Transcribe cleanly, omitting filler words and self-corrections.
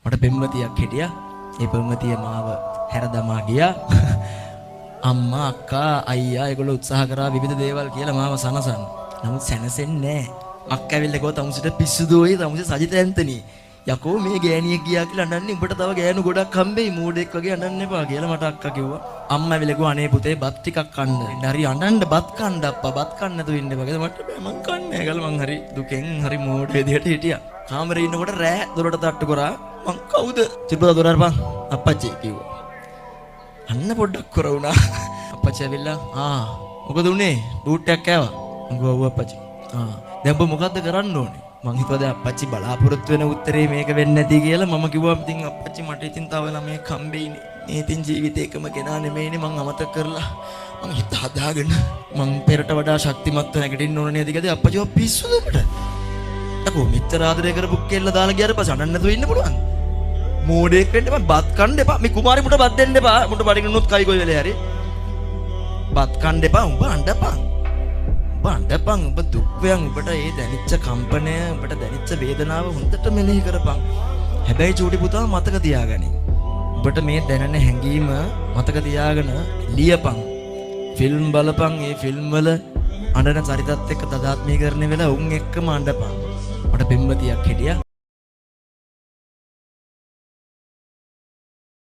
මට පෙම්වතියක් හිටියා. ඒ පෙම්වතිය මාව හැර දමා ගියා. අම්මා අක්කා අයියා ඒගොල්ලෝ උත්සාහ කරා විවිධ දේවල් කියලා මාව සනසන්න. නමුත් සැනසෙන්නේ නැහැ. අක්කා ඇවිල්ලා ගියා තමුසෙට පිස්සු දෝයි තමුසේ සජිත ඇන්තනි. යකෝ මේ ගෑණියෙක් ගියා කියලා අඬන්නේ උඹට තව ගෑනු ගොඩක් හම්බෙයි මූඩෙක් වගේ අඬන්න එපා කියලා මට අක්කා කිව්වා. අම්මා ඇවිල්ලා ගියා අනේ පුතේ බත් ටිකක් කන්න. හරි අඬන්න බත් කන්න අප්පා බත් කන්න නැතුව ඉන්න එපා කියලා මට බෑ මං කන්නේ නැහැ කියලා මං හරි දුකෙන් හරි මෝඩ විදියට හිටියා. කාමරේ ඉන්නකොට රෑ දොරට තට්ටු කරා මං කවුද? තිබ්බා දොර අරපන් අප්පච්චි කිව්වා. අන්න පොඩ්ඩක් කර වුණා. අප්පච්චි ඇවිල්ලා මොකද උනේ? ඩූට් එකක් කෑවා. මං ගියා අප්පච්චි. දැන් ඔබ මොකද්ද කරන්න ඕනේ? මං හිතුවා දැන් අප්පච්චි බලාපොරොත්තු වෙන උත්තරේ මේක වෙන්නේ නැති කියලා මම කිව්වා ඉතින් අප්පච්චි මට ඉතින් තව ළමයෙක් හම්බෙයිනේ. මේ ඉතින් ජීවිතේ එකම කෙනා නෙමෙයිනේ මං අමතක කරලා මං හිත හදාගෙන මං පෙරට වඩා ශක්තිමත්ව නැගිටින්න ඕන නේද කියලා අප්පච්චි පිස්සුද ඔබට? අකෝ මෙච්චර ආදරය කරපු කෙල්ල දාලා ගියාට පස්සේ අඬන්න නැතුව ඉන්න පුළුවන්. මෝඩෙක් වෙන්න එපා බත් කන්න එපා. මේ කුමාරි මුට බත් දෙන්න එපා. මුට බඩගිනුනොත් කයි කොයි වෙලේ හරි. බත් කන්න එපා. උඹ අඬපන්. බණ්ඩපන් ඔබ දුක් වයන් ඔබට ඒ දැනිච්ච කම්පනය ඔබට දැනිච්ච වේදනාව හොඳට මෙනෙහි කරපන්. හැබැයි චූටි පුතා මතක තියාගනි. ඔබට මේ දැනෙන හැඟීම මතක තියාගෙන ලියපන්. ෆිල්ම් බලපන්. ඒ ෆිල්ම් වල අඬන චරිතත් එක්ක තදාත්මීකරණය වෙලා උන් එක්කම අඬපන්. මට පෙම්වතියක් හිටියා.